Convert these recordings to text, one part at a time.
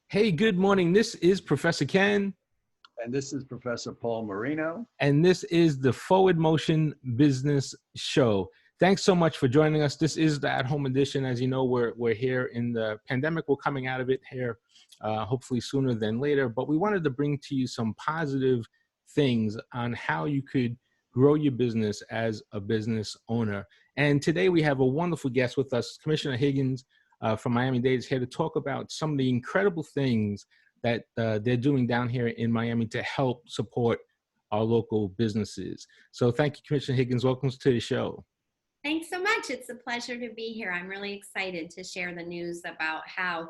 Hey, good morning. This is Professor Ken, And this is Professor Paul Marino. and this is the Forward Motion Business Show. Thanks so much for joining us. This is the at-home edition. As you know, we're here in the pandemic. We're coming out of it here, hopefully sooner than later. But we wanted to bring to you some positive things on how you could grow your business as a business owner. And today we have a wonderful guest with us, Commissioner Higgins from Miami-Dade, is here to talk about some of the incredible things that they're doing down here in Miami to help support our local businesses. So thank you, Commissioner Higgins. Welcome to the show. Thanks so much. It's a pleasure to be here. I'm really excited to share the news about how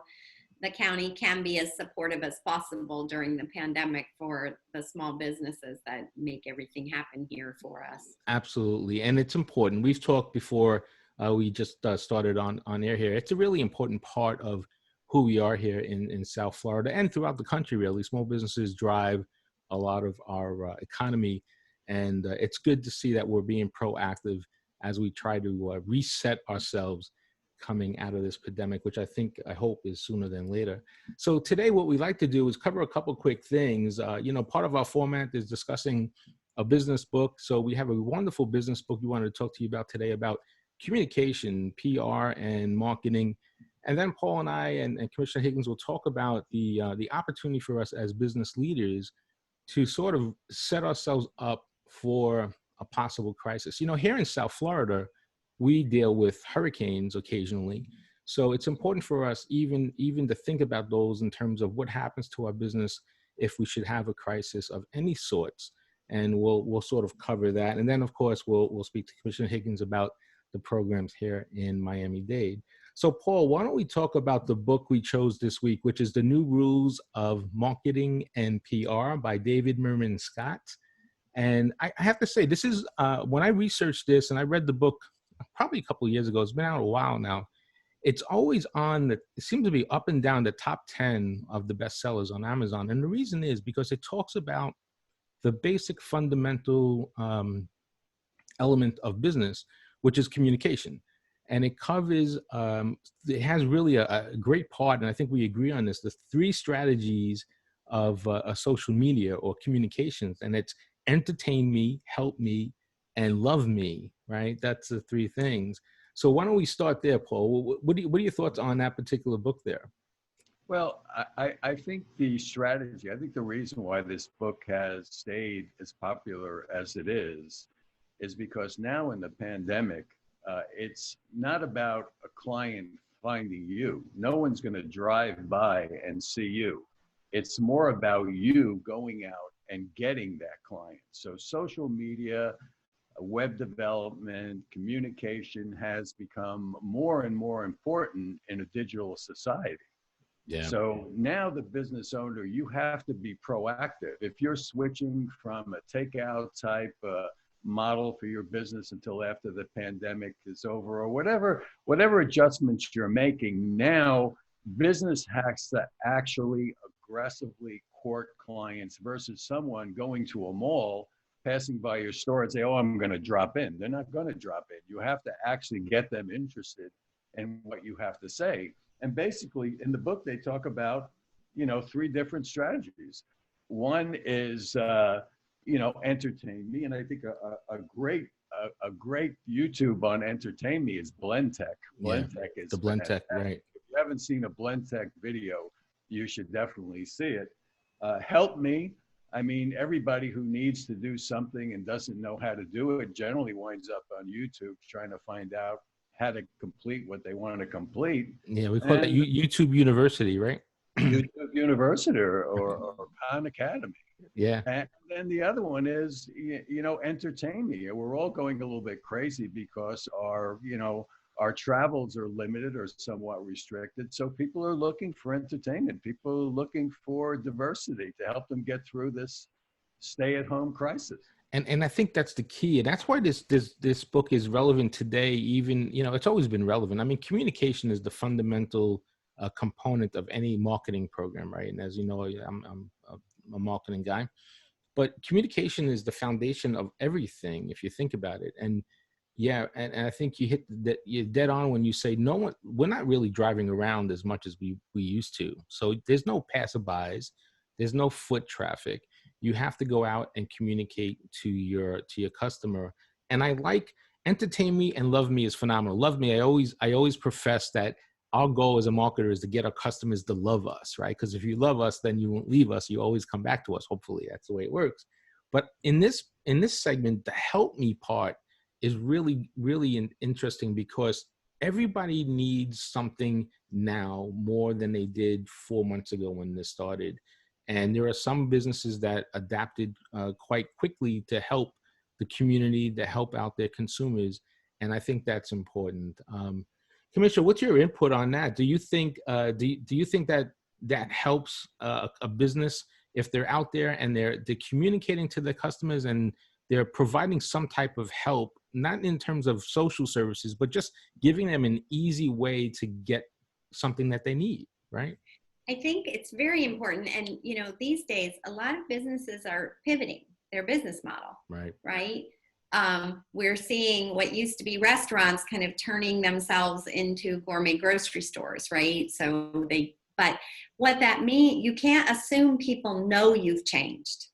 the county can be as supportive as possible during the pandemic for the small businesses that make everything happen here for us. Absolutely. And it's important. We've talked before we just started on air here. It's a really important part of who we are here in South Florida and throughout the country, really. Small businesses drive a lot of our economy. And it's good to see that we're being proactive as we try to reset ourselves coming out of this pandemic, which I hope is sooner than later. So today what we like to do is cover a couple quick things. Part of our format is discussing a business book. So we have a wonderful business book we wanted to talk to you about today about communication, PR, and marketing. And then Paul and I and Commissioner Higgins will talk about the opportunity for us as business leaders to sort of set ourselves up for a possible crisis. Here in South Florida, we deal with hurricanes occasionally. So it's important for us even to think about those in terms of what happens to our business if we should have a crisis of any sorts. And we'll sort of cover that. And then, of course, we'll speak to Commissioner Higgins about the programs here in Miami-Dade. So, Paul, why don't we talk about the book we chose this week, which is The New Rules of Marketing and PR by David Merman Scott. And I have to say, this is, when I researched this and I read the book probably a couple of years ago, it's been out a while now, it's always it seems to be up and down the top 10 of the bestsellers on Amazon. And the reason is because it talks about the basic fundamental element of business, which is communication. And it covers, it has really a great part, and I think we agree on this, the 3 strategies of a social media or communications, and it's entertain me, help me, and love me, right? That's the 3 things. So why don't we start there, Paul? What are your thoughts on that particular book there? Well, I think the strategy, I think the reason why this book has stayed as popular as it is because now in the pandemic, it's not about a client finding you. No one's going to drive by and see you. It's more about you going out and getting that client. So social media, web development, communication has become more and more important in a digital society. Yeah. So now the business owner, you have to be proactive. If you're switching from a takeout type model for your business until after the pandemic is over, or whatever adjustments you're making, now business has to actually aggressively court clients versus someone going to a mall, passing by your store and say, oh, I'm going to drop in. They're not going to drop in. You have to actually get them interested in what you have to say. And basically in the book, they talk about, 3 different strategies. One is, entertain me. And I think a great YouTube on entertain me is Blend Tech. Blend Tech is the Blend Tech, right? If you haven't seen a Blend Tech video, you should definitely see it. Help me. I mean, everybody who needs to do something and doesn't know how to do it generally winds up on YouTube trying to find out how to complete what they want to complete. Yeah, we call that YouTube University, right? YouTube University or Khan Academy. Yeah. And then the other one is, entertain me. We're all going a little bit crazy because our travels are limited or somewhat restricted. So people are looking for entertainment. People are looking for diversity to help them get through this stay-at-home crisis. And I think that's the key. And that's why this book is relevant today. Even, it's always been relevant. I mean, communication is the fundamental component of any marketing program, right? And as you know, I'm a marketing guy. But communication is the foundation of everything, if you think about it. And Yeah, and I think you hit that, you're dead on when you say no one. We're not really driving around as much as we used to. So there's no passerbys, there's no foot traffic. You have to go out and communicate to your customer. And I like, entertain me and love me is phenomenal. Love me, I always profess that our goal as a marketer is to get our customers to love us, right? Because if you love us, then you won't leave us. You always come back to us. Hopefully, that's the way it works. But in this segment, the help me part is really interesting because everybody needs something now more than they did 4 months ago when this started. And there are some businesses that adapted quite quickly to help the community, to help out their consumers. And I think that's important. Commissioner, what's your input on that? Do you think do you think that that helps a business if they're out there and they're communicating to their customers and they're providing some type of help, not in terms of social services, but just giving them an easy way to get something that they need, right? I think it's very important. And, these days, a lot of businesses are pivoting their business model, Right. right? We're seeing what used to be restaurants kind of turning themselves into gourmet grocery stores, right? But what that means, you can't assume people know you've changed,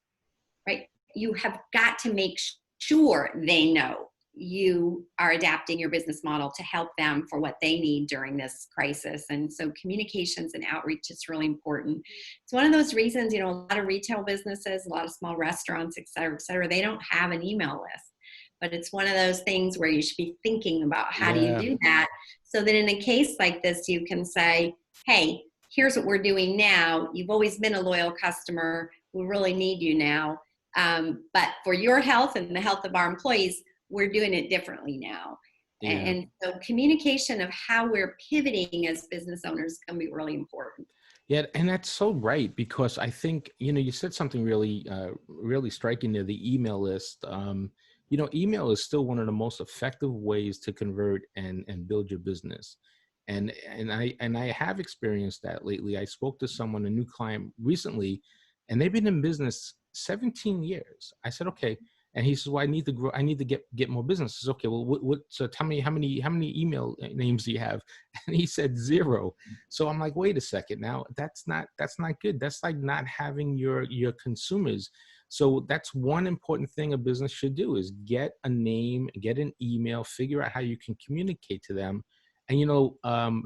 right? You have got to make sure they know you are adapting your business model to help them for what they need during this crisis. And so communications and outreach is really important. It's one of those reasons, a lot of retail businesses, a lot of small restaurants, et cetera, they don't have an email list. But it's one of those things where you should be thinking about how do you do that so that in a case like this, you can say, hey, here's what we're doing now. You've always been a loyal customer. We really need you now. But for your health and the health of our employees, we're doing it differently now. Yeah. And so communication of how we're pivoting as business owners can be really important. Yeah, and that's so right, because I think, you said something really striking there, the email list. Email is still one of the most effective ways to convert and build your business. And I have experienced that lately. I spoke to someone, a new client recently, and they've been in business 17 years. I said, okay. And he says, well, I need to grow. I need to get more business. I said, okay, well, so tell me how many email names do you have? And he said 0. So I'm like, wait a second. Now that's not good. That's like not having your consumers. So that's one important thing a business should do is get a name, get an email, figure out how you can communicate to them. And,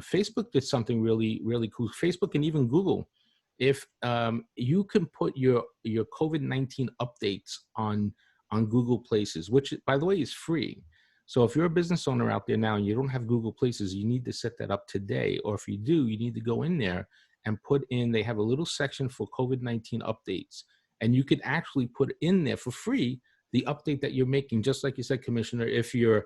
Facebook did something really, really cool. Facebook and even Google. If you can put your COVID-19 updates on Google Places, which, by the way, is free. So if you're a business owner out there now and you don't have Google Places, you need to set that up today. Or if you do, you need to go in there and put in, they have a little section for COVID-19 updates. And you could actually put in there for free the update that you're making. Just like you said, Commissioner, if you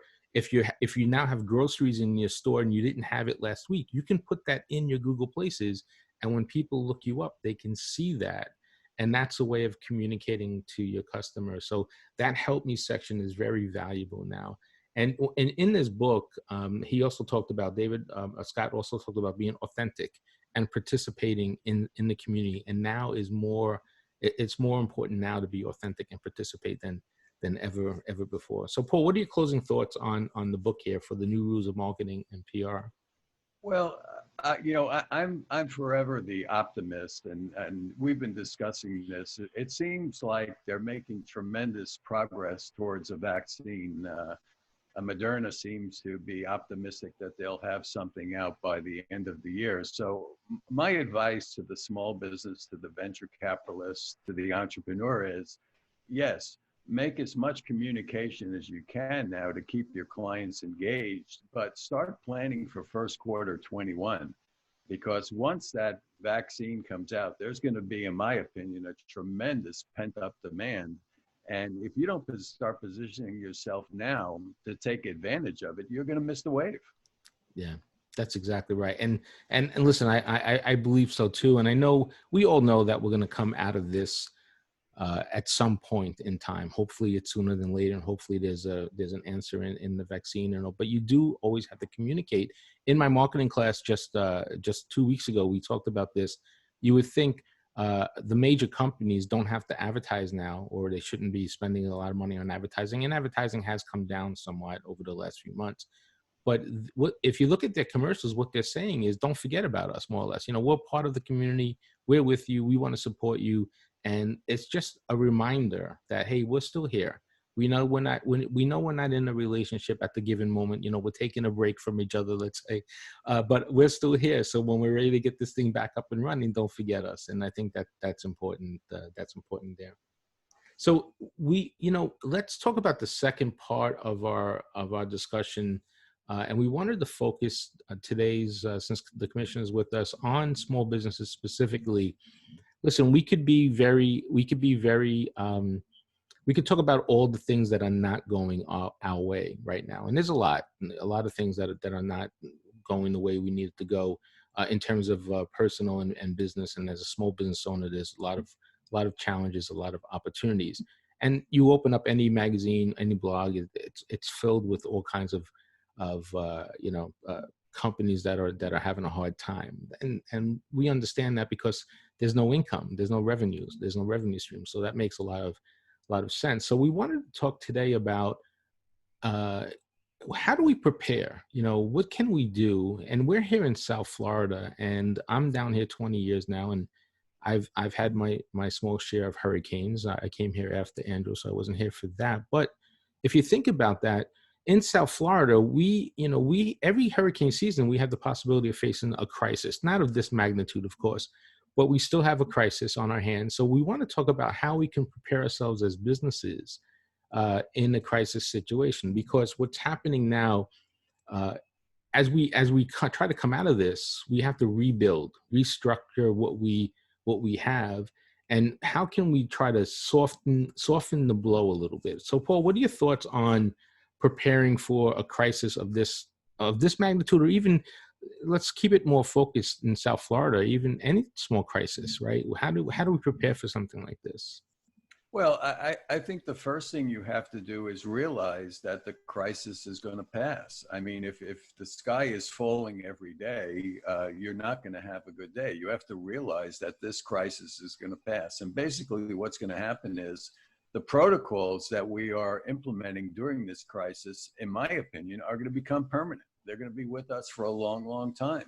now have groceries in your store and you didn't have it last week, you can put that in your Google Places. And when people look you up, they can see that. And that's a way of communicating to your customers. So that help me section is very valuable now. And in this book, he also talked about, David Scott also talked about being authentic and participating in the community. And now it's more important now to be authentic and participate than ever before. So Paul, what are your closing thoughts on the book here for the new rules of marketing and PR? Well, I'm forever the optimist, and we've been discussing this. It seems like they're making tremendous progress towards a vaccine. Moderna seems to be optimistic that they'll have something out by the end of the year. So my advice to the small business, to the venture capitalists, to the entrepreneur is, yes, make as much communication as you can now to keep your clients engaged, but start planning for first quarter 21. Because once that vaccine comes out, there's going to be, in my opinion, a tremendous pent-up demand. And if you don't start positioning yourself now to take advantage of it, you're going to miss the wave. Yeah, that's exactly right. And listen, I believe so too. And I know we all know that we're going to come out of this at some point in time. Hopefully it's sooner than later, and hopefully there's an answer in the vaccine. But you do always have to communicate. In my marketing class just 2 weeks ago, we talked about this. You would think the major companies don't have to advertise now, or they shouldn't be spending a lot of money on advertising. And advertising has come down somewhat over the last few months. But if you look at their commercials, what they're saying is, don't forget about us, more or less. We're part of the community. We're with you. We want to support you. And it's just a reminder that, hey, we're still here. We know we're not in a relationship at the given moment. We're taking a break from each other, let's say, but we're still here. So when we're ready to get this thing back up and running, don't forget us. And I think that's important. That's important there. So let's talk about the second part of our discussion. And we wanted to focus today's, since the commission is with us, on small businesses specifically. Listen, we could talk about all the things that are not going our way right now. And there's a lot of things that are not going the way we need it to go in terms of personal and business. And as a small business owner, there's a lot of challenges, a lot of opportunities. And you open up any magazine, any blog, it's filled with all kinds of companies that are having a hard time. And we understand that because there's no income, there's no revenues, there's no revenue stream. So that makes a lot of sense. So we wanted to talk today about how do we prepare? What can we do? And we're here in South Florida, and I'm down here 20 years now, and I've had my small share of hurricanes. I came here after Andrew, so I wasn't here for that. But if you think about that, in South Florida, we every hurricane season, we have the possibility of facing a crisis, not of this magnitude, of course, but we still have a crisis on our hands. So we want to talk about how we can prepare ourselves as businesses in a crisis situation, because what's happening now, as we try to come out of this, we have to rebuild, restructure what we have, and how can we try to soften the blow a little bit. So, Paul, what are your thoughts on preparing for a crisis of this magnitude, or even, let's keep it more focused in South Florida, even any small crisis, right? How do we prepare for something like this? Well, I think the first thing you have to do is realize that the crisis is going to pass. I mean, if the sky is falling every day, you're not going to have a good day. You have to realize that this crisis is going to pass. And basically what's going to happen is the protocols that we are implementing during this crisis, in my opinion, are going to become permanent. They're going to be with us for a long, long time.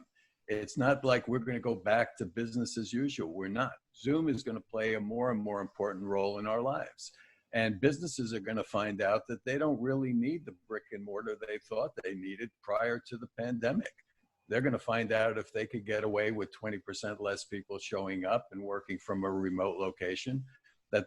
It's not like we're going to go back to business as usual. We're not. Zoom is going to play a more and more important role in our lives. And businesses are going to find out that they don't really need the brick and mortar they thought they needed prior to the pandemic. They're going to find out if they could get away with 20% less people showing up and working from a remote location,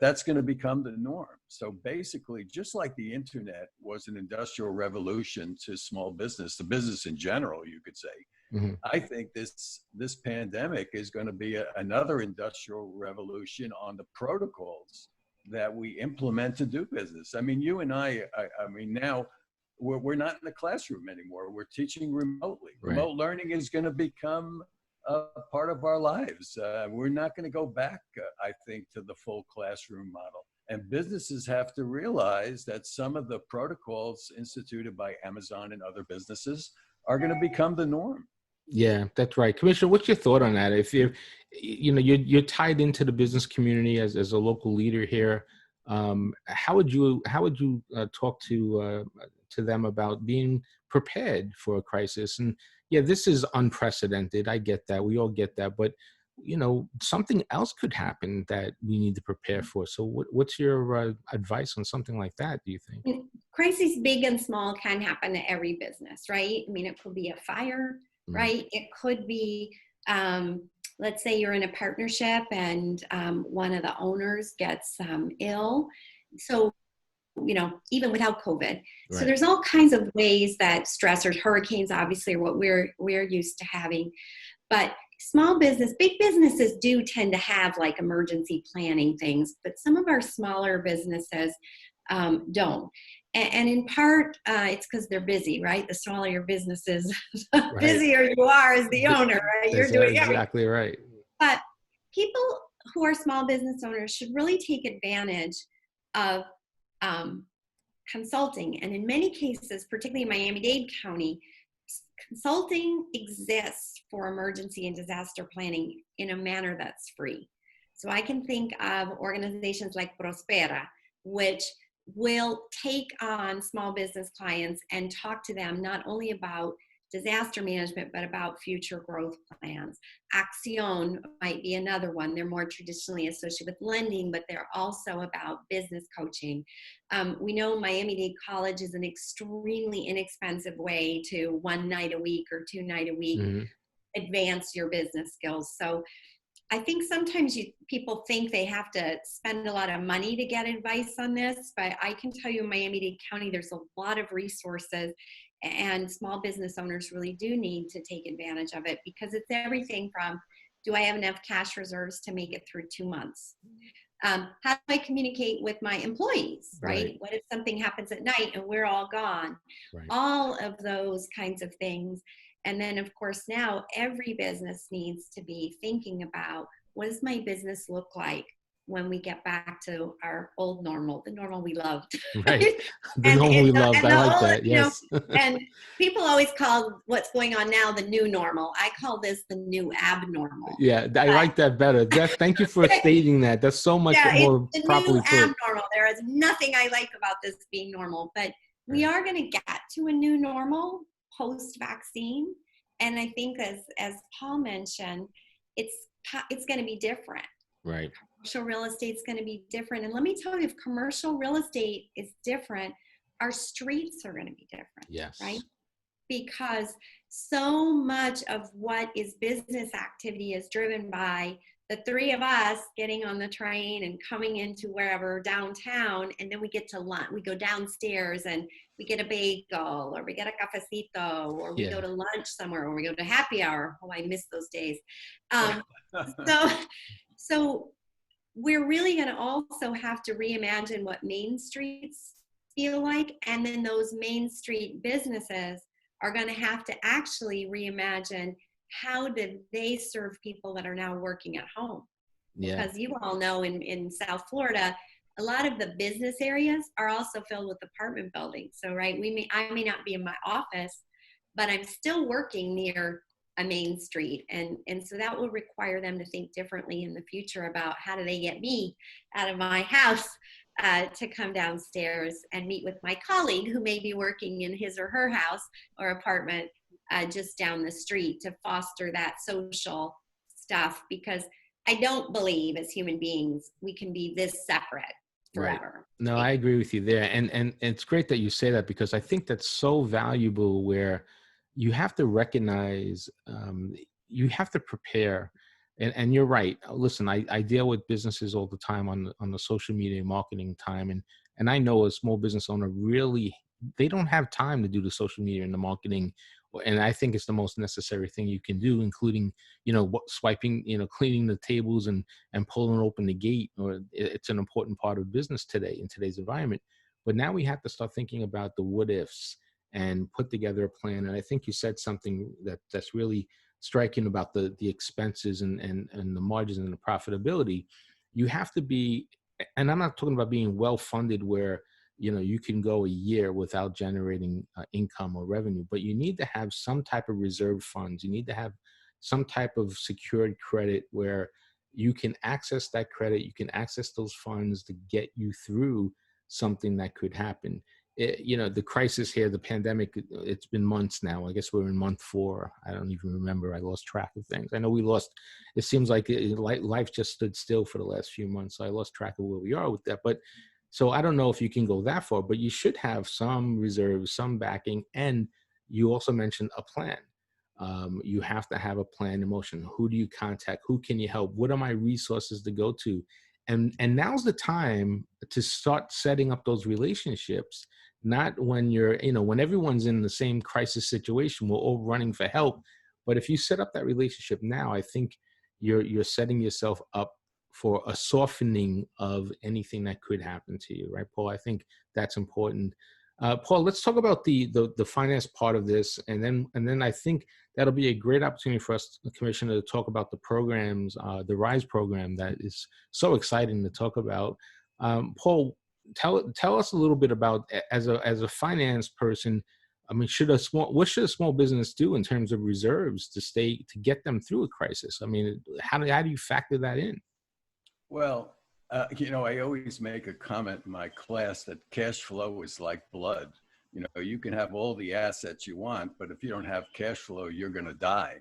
that's going to become the norm. So basically, just like the internet was an industrial revolution to small business, to business in general, you could say, mm-hmm. I think this pandemic is going to be another industrial revolution on the protocols that we implement to do business. I mean, you and I mean, now we're not in the classroom anymore. We're teaching remotely. Right. Remote learning is going to become a part of our lives. We're not going to go back, I think, to the full classroom model. And businesses have to realize that some of the protocols instituted by Amazon and other businesses are going to become the norm. Yeah, that's right. Commissioner, what's your thought on that? If you're tied into the business community as a local leader here, how would you talk to them about being prepared for a crisis? And yeah, this is unprecedented. I get that. We all get that. But something else could happen that we need to prepare for. So what's your advice on something like that, do you think? Crises big and small can happen to every business, right? I mean, it could be a fire, right? It could be, let's say you're in a partnership and one of the owners gets ill. So, even without COVID. Right. So there's all kinds of ways that stressors, hurricanes, obviously, are what we're used to having. But big businesses do tend to have like emergency planning things, but some of our smaller businesses don't. And in part, it's because they're busy, right? The smaller your business is, the busier you are as the owner, right? You're doing exactly everything. Right. But people who are small business owners should really take advantage of consulting. And in many cases, particularly in Miami-Dade County, consulting exists for emergency and disaster planning in a manner that's free. So I can think of organizations like Prospera, which will take on small business clients and talk to them not only about disaster management, but about future growth plans. Accion might be another one. They're more traditionally associated with lending, but they're also about business coaching. We know Miami-Dade College is an extremely inexpensive way to 1 night a week or 2 night a week advance your business skills. So I think sometimes people think they have to spend a lot of money to get advice on this, but I can tell you in Miami-Dade County, there's a lot of resources, and small business owners really do need to take advantage of it, because it's everything from, do I have enough cash reserves to make it through 2 months? How do I communicate with my employees, right? What if something happens at night and we're all gone? All of those kinds of things. And then, of course, now every business needs to be thinking about, what does my business look like when we get back to our old normal, the normal we loved? Right. The normal we loved. I like that. Yes. And people always call what's going on now the new normal. I call this the new abnormal. Yeah, I like that better. Thank you for stating that. That's so much more properly put. Abnormal. There is nothing I like about this being normal, but we are going to get to a new normal post-vaccine. And I think as Paul mentioned, it's going to be different. Right. Commercial real estate is going to be different. And let me tell you, if commercial real estate is different, our streets are going to be different. Yes. Right? Because so much of what is business activity is driven by the three of us getting on the train and coming into wherever downtown, and then we get to lunch. We go downstairs and we get a bagel, or we get a cafecito, or we go to lunch somewhere, or we go to happy hour. Oh, I miss those days. So we're really going to also have to reimagine what main streets feel like, and then those main street businesses are going to have to actually reimagine, how did they serve people that are now working at home? Because you all know in South Florida, a lot of the business areas are also filled with apartment buildings. So, right, I may not be in my office, but I'm still working near a main street. And so that will require them to think differently in the future about, how do they get me out of my house to come downstairs and meet with my colleague who may be working in his or her house or apartment just down the street, to foster that social stuff. Because I don't believe as human beings we can be this separate forever. Right. No, I agree with you there. And it's great that you say that, because I think that's so valuable, where you have to recognize, you have to prepare. And you're right. Listen, I deal with businesses all the time on the social media marketing time. And I know a small business owner, really, they don't have time to do the social media and the marketing. And I think it's the most necessary thing you can do, including, swiping, cleaning the tables and pulling open the gate. Or it's an important part of business today in today's environment. But now we have to start thinking about the what ifs and put together a plan. And I think you said something that's really striking about the expenses and the margins and the profitability. You have to be, and I'm not talking about being well funded where you can go a year without generating income or revenue, but you need to have some type of reserve funds. You need to have some type of secured credit where you can access that credit, you can access those funds to get you through something that could happen. The crisis here, the pandemic, it's been months now. I guess we're in month 4. I don't even remember. I lost track of things. I know it seems like life just stood still for the last few months. So I lost track of where we are with that. But so I don't know if you can go that far, but you should have some reserves, some backing. And you also mentioned a plan. You have to have a plan in motion. Who do you contact? Who can you help? What are my resources to go to? And now's the time to start setting up those relationships, not when when everyone's in the same crisis situation, we're all running for help. But if you set up that relationship now, I think you're setting yourself up for a softening of anything that could happen to you, right, Paul? I think that's important. Paul, let's talk about the finance part of this, and then I think that'll be a great opportunity for us, the Commissioner, to talk about the programs, the RISE program that is so exciting to talk about. Paul, tell us a little bit about, as a finance person, I mean, what should a small business do in terms of reserves to get them through a crisis? I mean, how do you factor that in? Well, I always make a comment in my class that cash flow is like blood. You can have all the assets you want, but if you don't have cash flow, you're going to die.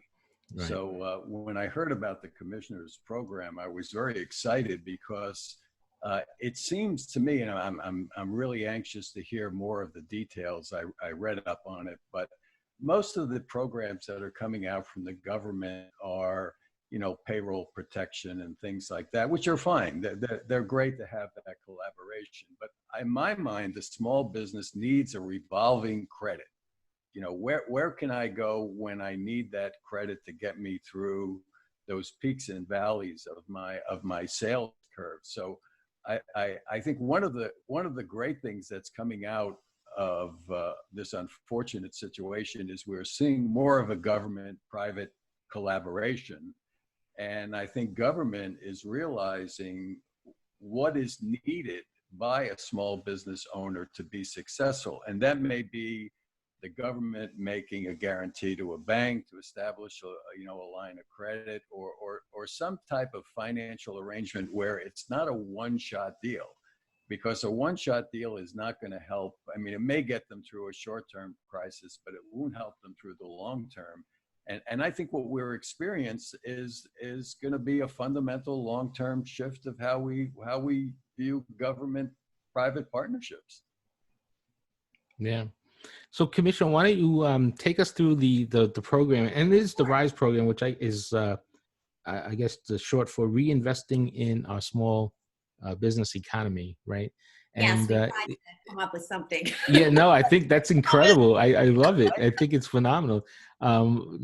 Right. So when I heard about the commissioner's program, I was very excited because it seems to me, I'm really anxious to hear more of the details. I read up on it, but most of the programs that are coming out from the government are, payroll protection and things like that, which are fine. They're great to have that collaboration. But in my mind, the small business needs a revolving credit. Where can I go when I need that credit to get me through those peaks and valleys of my sales curve? So I think one of the great things that's coming out of this unfortunate situation is we're seeing more of a government-private collaboration. And I think government is realizing what is needed by a small business owner to be successful. And that may be the government making a guarantee to a bank to establish a line of credit, or some type of financial arrangement where it's not a one-shot deal, because a one-shot deal is not going to help. I mean, it may get them through a short-term crisis, but it won't help them through the long term. And I think what we're experiencing is going to be a fundamental long-term shift of how we view government-private partnerships. Yeah. So, Commissioner, why don't you take us through the program? And it is the RISE program, which is I guess the short for reinvesting in our small business economy, right? Yes, And we tried to come up with something. yeah, no, I think that's incredible. I love it. I think it's phenomenal.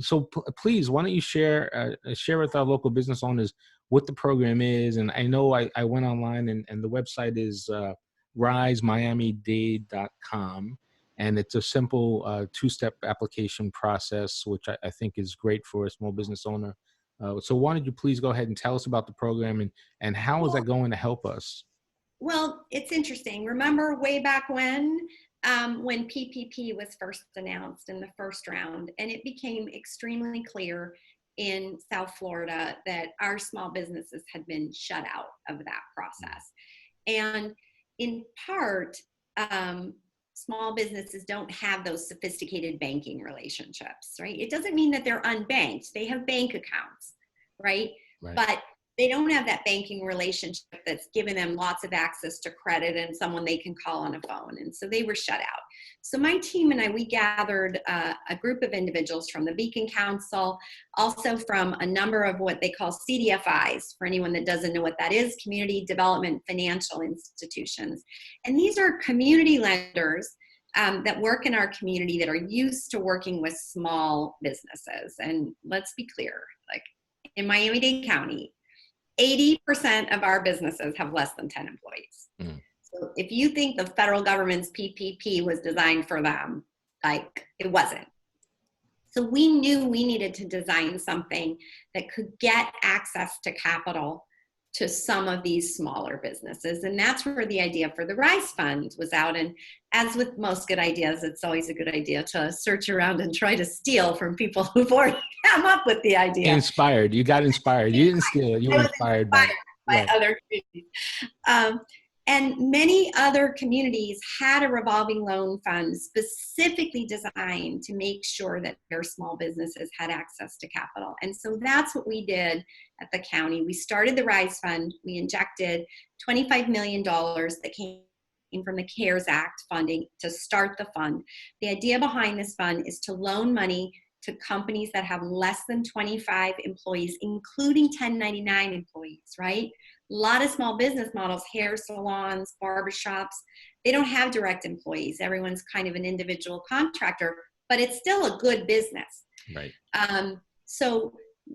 So please, why don't you share with our local business owners what the program is? And I know I went online and the website is risemiamidade.com. And it's a simple two-step application process, which I think is great for a small business owner. So why don't you please go ahead and tell us about the program and how is that going to help us? Well, it's interesting. Remember way back when PPP was first announced in the first round, and it became extremely clear in South Florida that our small businesses had been shut out of that process. And in part, small businesses don't have those sophisticated banking relationships, right? It doesn't mean that they're unbanked. They have bank accounts, right? But they don't have that banking relationship that's given them lots of access to credit and someone they can call on a phone. And so they were shut out. So my team and I, we gathered a group of individuals from the Beacon Council, also from a number of what they call CDFIs, for anyone that doesn't know what that is, Community Development Financial Institutions. And these are community lenders that work in our community that are used to working with small businesses. And let's be clear, like in Miami-Dade County, 80% of our businesses have less than 10 employees. So if you think the federal government's PPP was designed for them, like it wasn't. So we knew we needed to design something that could get access to capital to some of these smaller businesses. And that's where the idea for the RISE Fund was out. And as with most good ideas, it's always a good idea to search around and try to steal from people who've already come up with the idea. Inspired. You got inspired. You didn't steal it. You were inspired by other communities. And many other communities had a revolving loan fund specifically designed to make sure that their small businesses had access to capital. And so that's what we did at the county. We started the RISE Fund. We injected $25 million that came from the CARES Act funding to start the fund. The idea behind this fund is to loan money to companies that have less than 25 employees, including 1099 employees, right? A lot of small business models, hair salons, barbershops, they don't have direct employees. Everyone's kind of an individual contractor, but it's still a good business. Right. So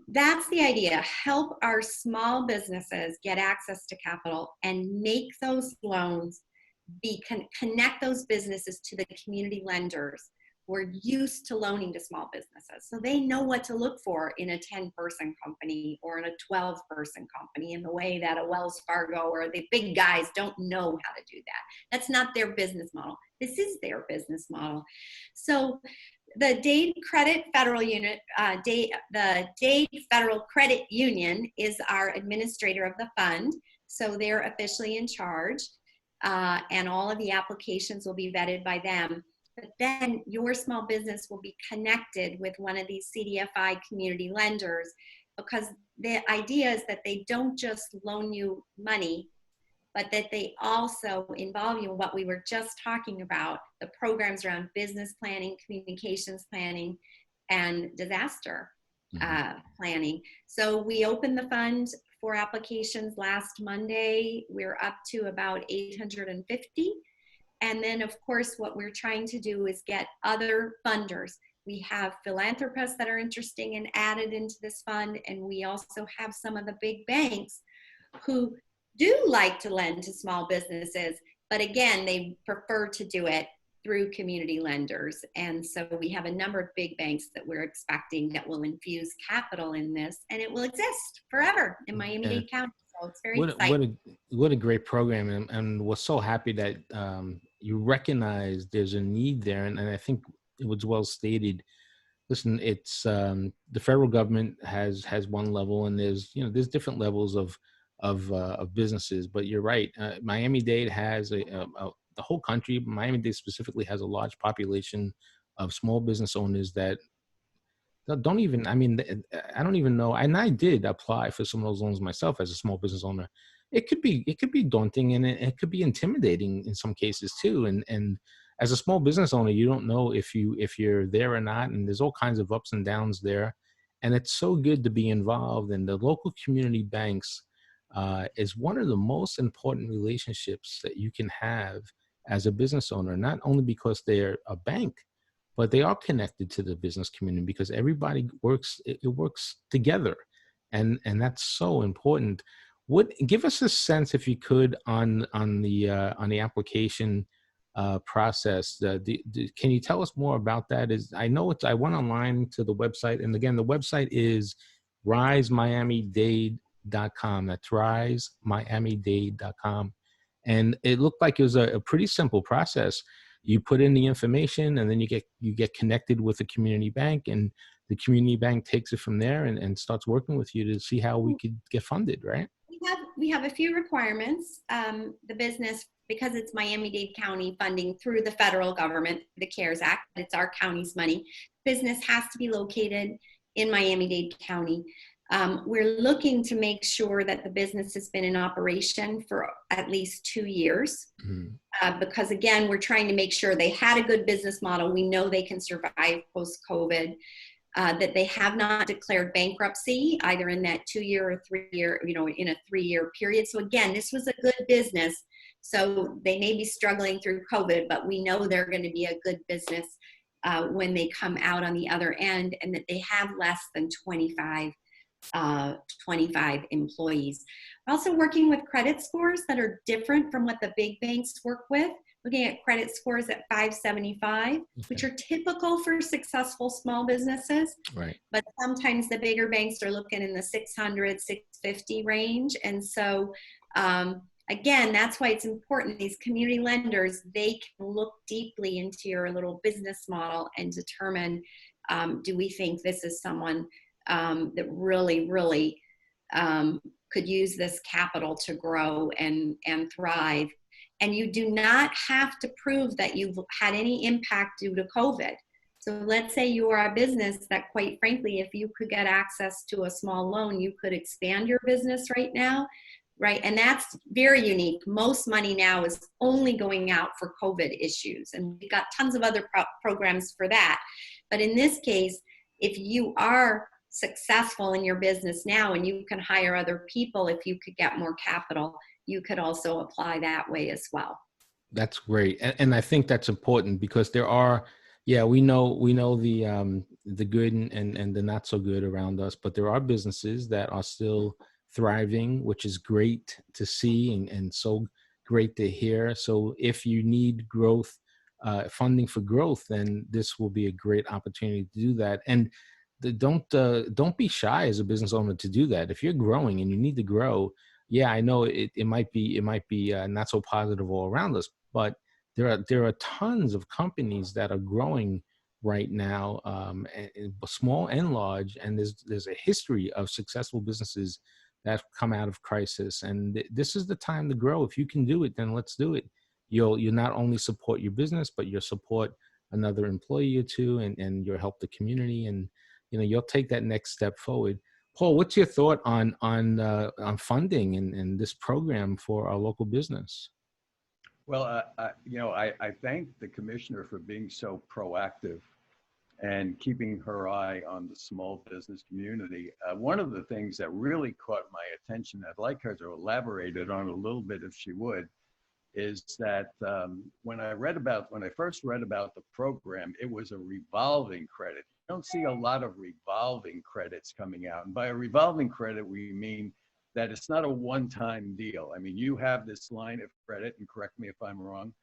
that's the idea. Help our small businesses get access to capital and make those loans, connect those businesses to the community lenders who are used to loaning to small businesses. So they know what to look for in a 10-person company or in a 12-person company in the way that a Wells Fargo or the big guys don't know how to do that. That's not their business model. This is their business model. So the Dade Credit Federal Unit, the Dade Federal Credit Union is our administrator of the fund. So they're officially in charge, and all of the applications will be vetted by them. But then your small business will be connected with one of these CDFI community lenders, because the idea is that they don't just loan you money, but that they also involve you in what we were just talking about, the programs around business planning, communications planning, and disaster planning. So we opened the fund for applications last Monday. We're up to about 850. And then, of course, what we're trying to do is get other funders. We have philanthropists that are interested and added into this fund, and we also have some of the big banks who do like to lend to small businesses, but again, they prefer to do it through community lenders. And so we have a number of big banks that we're expecting that will infuse capital in this, and it will exist forever in Miami-Dade County. So it's very exciting. What a great program. And we're so happy that you recognize there's a need there. And I think it was well stated. Listen, it's the federal government has one level, and there's different levels of businesses. But you're right. Miami-Dade has the whole country. Miami-Dade specifically has a large population of small business owners that don't even, I mean, I don't even know. And I did apply for some of those loans myself as a small business owner. It could be daunting, and it could be intimidating in some cases too. And as a small business owner, you don't know if you're there or not. And there's all kinds of ups and downs there. And it's so good to be involved. And the local community banks is one of the most important relationships that you can have as a business owner, not only because they're a bank, but they are connected to the business community, because everybody works together. And that's so important. Give us a sense, if you could, on the application process. Can you tell us more about that? I went online to the website, and again, the website is risemiamidade.com. That's risemiamidade.com. And it looked like it was a pretty simple process. You put in the information, and then you get connected with the community bank, and the community bank takes it from there and starts working with you to see how we could get funded, right? We have a few requirements. The business, because it's Miami-Dade County funding through the federal government, the CARES Act, it's our county's money. Business has to be located in Miami-Dade County. We're looking to make sure that the business has been in operation for at least 2 years. Because again, we're trying to make sure they had a good business model. We know they can survive post-COVID, that they have not declared bankruptcy either in that 2-year or 3-year, in a 3-year period. So again, this was a good business. So they may be struggling through COVID, but we know they're going to be a good business when they come out on the other end, and that they have less than 25 employees. We're also working with credit scores that are different from what the big banks work with, looking at credit scores at 575, which are typical for successful small businesses. Right. But sometimes the bigger banks are looking in the 600, 650 range. And so, again, that's why it's important. These community lenders, they can look deeply into your little business model and determine, do we think this is someone that really, really could use this capital to grow and thrive. And you do not have to prove that you've had any impact due to COVID. So let's say you are a business that, quite frankly, if you could get access to a small loan, you could expand your business right now, right? And that's very unique. Most money now is only going out for COVID issues, and we've got tons of other programs for that. But in this case, if you are successful in your business now and you can hire other people, if you could get more capital, you could also apply that way as well. That's great. And I think that's important, because there are, we know the good and the not so good around us, but there are businesses that are still thriving, which is great to see and so great to hear. So if you need growth, funding for growth, then this will be a great opportunity to do that. And don't be shy as a business owner to do that. If you're growing and you need to grow, I know it might be not so positive all around us, but there are tons of companies that are growing right now, small and large, and there's a history of successful businesses that come out of crisis. And this is the time to grow. If you can do it, then let's do it. You'll not only support your business, but you'll support another employee or two, and you'll help the community, and you'll take that next step forward. Paul, what's your thought on funding and this program for our local business? Well, I thank the commissioner for being so proactive and keeping her eye on the small business community. One of the things that really caught my attention, I'd like her to elaborate it on a little bit if she would, is that when I first read about the program, it was a revolving credit. You don't see a lot of revolving credits coming out. And by a revolving credit, we mean that it's not a one-time deal. I mean, you have this line of credit, and correct me if I'm wrong,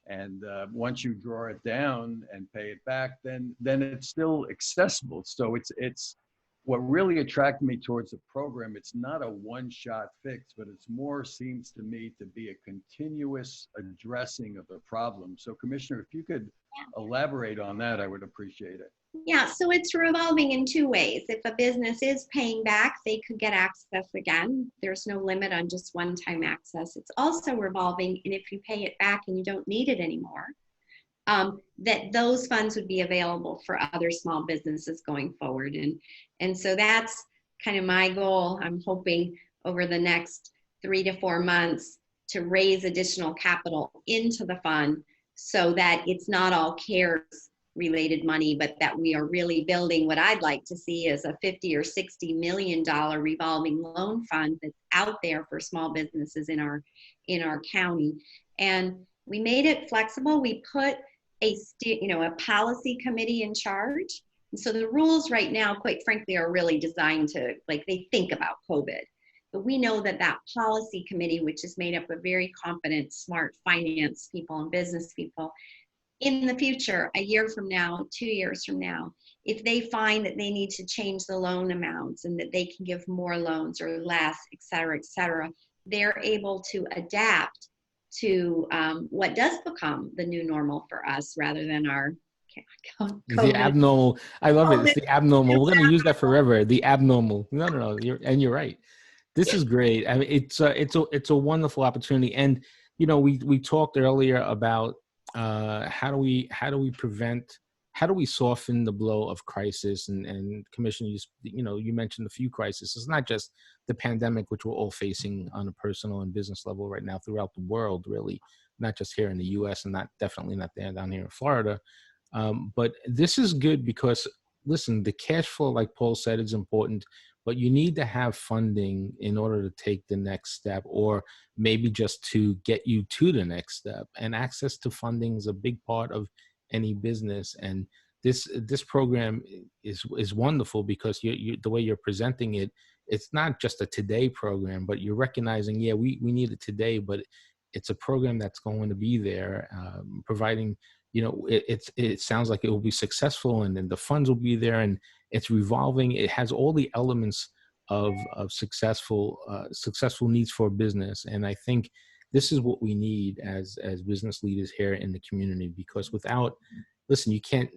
and once you draw it down and pay it back, then it's still accessible. So it's what really attracted me towards the program. It's not a one-shot fix, but it's more, seems to me, to be a continuous addressing of the problem. So Commissioner, if you could elaborate on that, I would appreciate it. Yeah, so it's revolving in two ways. If a business is paying back, they could get access again. There's no limit on just one-time access. It's also revolving, and if you pay it back and you don't need it anymore, that those funds would be available for other small businesses going forward. And so that's kind of my goal. I'm hoping over the next 3 to 4 months to raise additional capital into the fund so that it's not all CARES related money, but that we are really building what I'd like to see is a $50 or $60 million revolving loan fund that's out there for small businesses in our county. And we made it flexible. We put a policy committee in charge. And so the rules right now, quite frankly, are really designed to, they think about COVID. But we know that policy committee, which is made up of very competent, smart finance people and business people, in the future, a year from now, 2 years from now, if they find that they need to change the loan amounts and that they can give more loans or less, et cetera, they're able to adapt to what does become the new normal for us rather than our COVID. The abnormal. I love it. It's the abnormal. We're going to use that forever. The abnormal. No. You're right. This is great. I mean, it's a wonderful opportunity. And, we talked earlier about how do we soften the blow of crisis, and Commissioner, you mentioned a few crises. It's not just the pandemic, which we're all facing on a personal and business level right now throughout the world, really, not just here in the US and definitely not down here in Florida. But this is good because, listen, the cash flow, like Paul said, is important, but you need to have funding in order to take the next step, or maybe just to get you to the next step. And access to funding is a big part of any business. And this program is wonderful because the way you're presenting it, it's not just a today program, but you're recognizing, we need it today, but it's a program that's going to be there, providing, it sounds like it will be successful, and then the funds will be there, and it's revolving. It has all the elements of successful needs for business. And I think this is what we need as business leaders here in the community, because listen, you can't,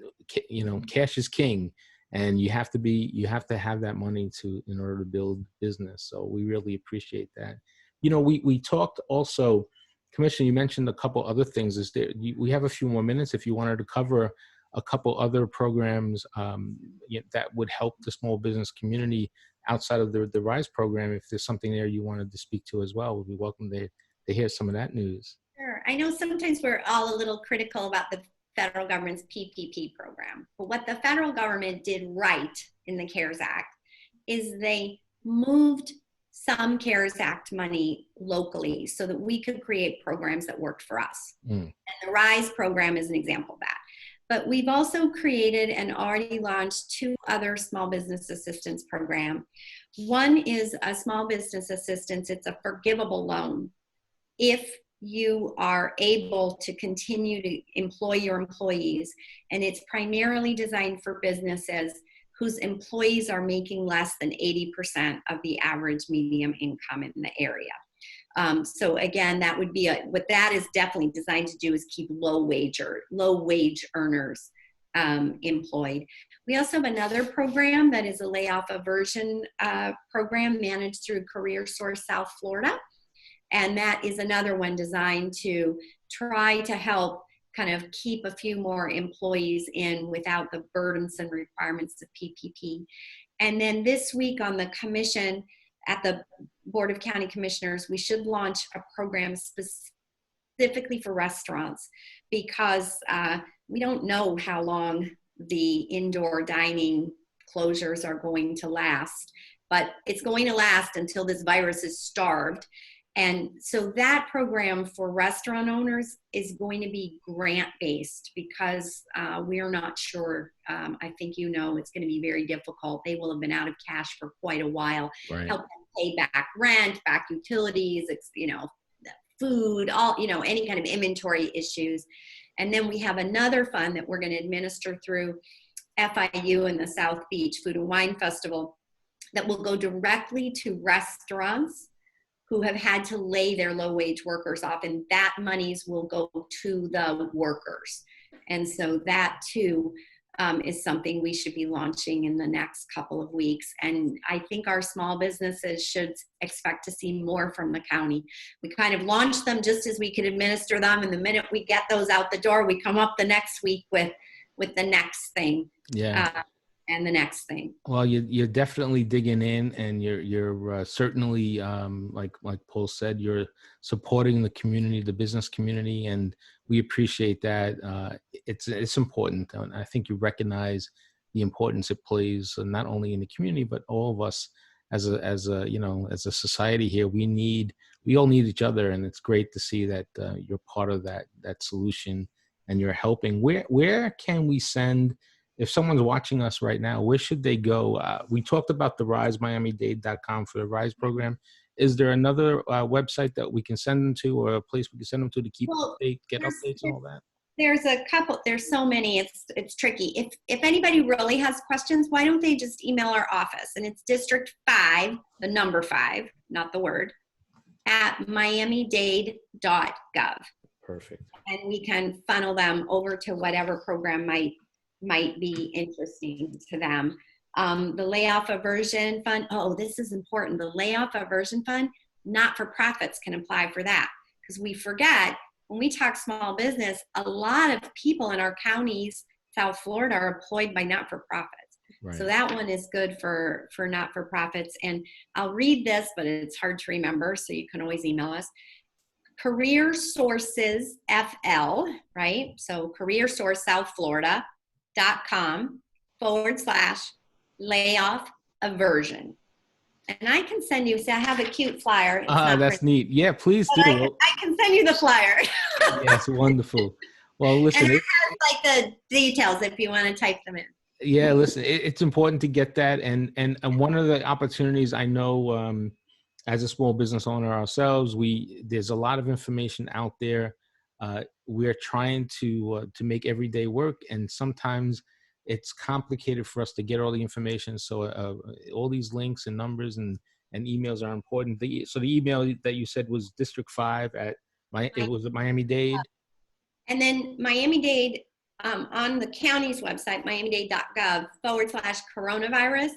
cash is king, and you have to have that money in order to build business. So we really appreciate that. We talked also, Commissioner, you mentioned a couple other things. We have a few more minutes if you wanted to cover a couple other programs that would help the small business community outside of the RISE program. If there's something there you wanted to speak to as well, we'd be welcome to hear some of that news. Sure. I know sometimes we're all a little critical about the federal government's PPP program, but what the federal government did right in the CARES Act is they moved some CARES Act money locally so that we could create programs that worked for us. And the RISE program is an example of that. But we've also created and already launched 2 other small business assistance programs. One is a small business assistance. It's a forgivable loan. If you are able to continue to employ your employees, and it's primarily designed for businesses whose employees are making less than 80% of the average medium income in the area. So again, that would be what that is definitely designed to do is keep low wage earners employed. We We also have another program that is a layoff aversion program managed through Career Source South Florida. And that is another one designed to try to help kind of keep a few more employees in without the burdensome requirements of PPP. And then this week on the commission, at the Board of County Commissioners, we should launch a program specifically for restaurants, because we don't know how long the indoor dining closures are going to last, but it's going to last until this virus is starved. And so that program for restaurant owners is going to be grant-based, because we are not sure. I think it's going to be very difficult. They will have been out of cash for quite a while. Right. Help them pay back rent, back utilities, food, any kind of inventory issues. And then we have another fund that we're going to administer through FIU and the South Beach Food and Wine Festival that will go directly to restaurants who have had to lay their low-wage workers off, and that monies will go to the workers. And so that too is something we should be launching in the next couple of weeks. And I think our small businesses should expect to see more from the county. We kind of launched them just as we could administer them, and the minute we get those out the door, we come up the next week with the next thing. Yeah. And the next thing. Well, you're definitely digging in, and you're certainly, like Paul said, you're supporting the community, the business community, and we appreciate that. It's important, and I think you recognize the importance it plays, not only in the community but all of us as a society here. We all need each other, and it's great to see that you're part of that solution, and you're helping. Where can we send? If someone's watching us right now, where should they go? We talked about the Miami-Dade.com for the RISE program. Is there another website that we can send them to, or a place we can send them to keep get updates and all that? There's a couple. There's so many. It's tricky. If anybody really has questions, why don't they just email our office? And it's District 5, the number 5, not the word, at miamidade.gov. Perfect. And we can funnel them over to whatever program might be interesting to them. The layoff aversion fund. Oh, this is important. The layoff aversion fund, not-for-profits can apply for that, because we forget when we talk small business, a lot of people in our counties, South Florida, are employed by not-for-profits. Right. So that one is good for not-for-profits. And I'll read this, but it's hard to remember, so you can always email us. Career Sources FL, right? So Career Source South Florida. .com/layoff aversion. And I can send you, I have a cute flyer. That's neat. Yeah, please do. I can send you the flyer. Yes, wonderful. Well, listen. And it has like the details if you want to type them in. Yeah, listen, it's important to get that. And one of the opportunities I know, as a small business owner ourselves, there's a lot of information out there. We're trying to make every day work, and sometimes it's complicated for us to get all the information. So all these links and numbers and emails are important. So the email that you said was District 5 it was at Miami-Dade. And then Miami-Dade, on the county's website, miamidade.gov/coronavirus,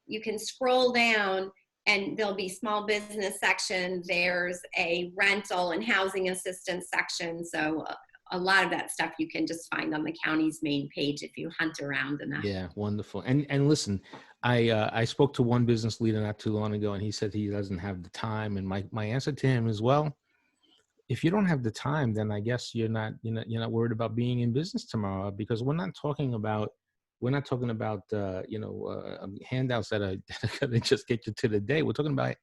you can scroll down and there'll be small business section. There's a rental and housing assistance section. So a lot of that stuff you can just find on the county's main page if you hunt around enough. Yeah, wonderful. And listen, I spoke to one business leader not too long ago, and he said he doesn't have the time. And my answer to him is, well, if you don't have the time, then I guess you're not worried about being in business tomorrow, because we're not talking about handouts that are going to just get you to the day. We're talking about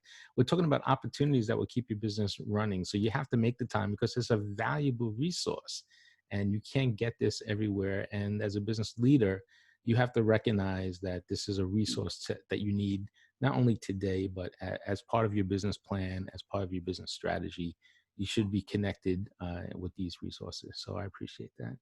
opportunities that will keep your business running. So you have to make the time, because it's a valuable resource, and you can't get this everywhere. And as a business leader, you have to recognize that this is a resource that you need not only today, but as part of your business plan, as part of your business strategy. You should be connected with these resources. So I appreciate that.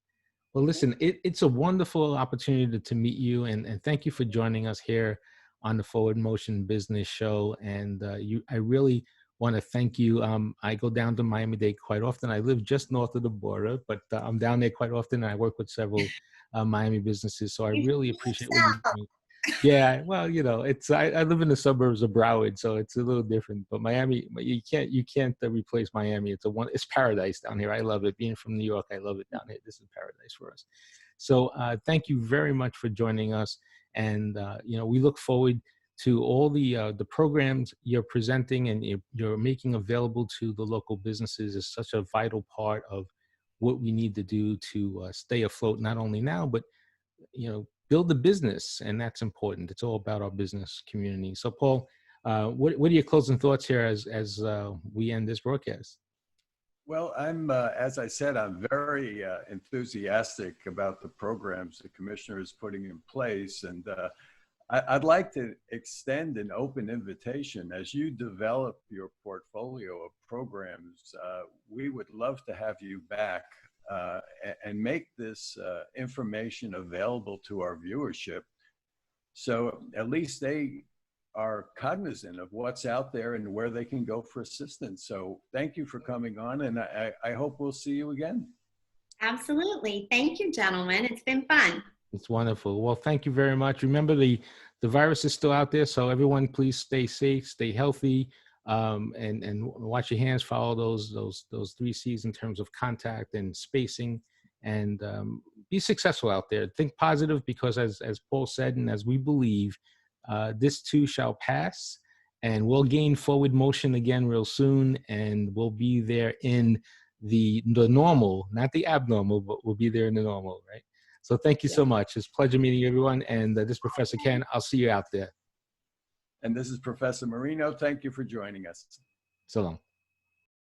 Well, listen, it's a wonderful opportunity to meet you, and thank you for joining us here on the Forward Motion Business Show. And I really want to thank you. I go down to Miami-Dade quite often. I live just north of the border, but I'm down there quite often. And I work with several Miami businesses, so I really appreciate what you're doing. Yeah, well, you know, it's I live in the suburbs of Broward, so it's a little different. But Miami, you can't replace Miami. It's paradise down here. I love it. Being from New York, I love it down here. This is paradise for us. So thank you very much for joining us, and you know, we look forward to all the programs you're presenting and you're making available to the local businesses. Is such a vital part of what we need to do to stay afloat, not only now, but you know, build the business, and that's important. It's all about our business community. So, Paul, what are your closing thoughts here as we end this broadcast? Well, as I said, I'm very enthusiastic about the programs the commissioner is putting in place, and I'd like to extend an open invitation as you develop your portfolio of programs. We would love to have you back and make this information available to our viewership, so at least they are cognizant of what's out there and where they can go for assistance. So thank you for coming on, and I hope we'll see you again. Absolutely. Thank you, gentlemen. It's been fun. It's wonderful. Well, thank you very much. Remember, the virus is still out there, so everyone, please stay safe, stay healthy, and wash your hands. Follow those 3 C's in terms of contact and spacing, and be successful out there. Think positive, because as Paul said, and as we believe, this too shall pass, and we'll gain forward motion again real soon, and we'll be there in the normal, not the abnormal, but we'll be there in the normal, right? So thank you so much. It's a pleasure meeting everyone. And this is Professor Ken. I'll see you out there. And this is Professor Marino. Thank you for joining us. So long.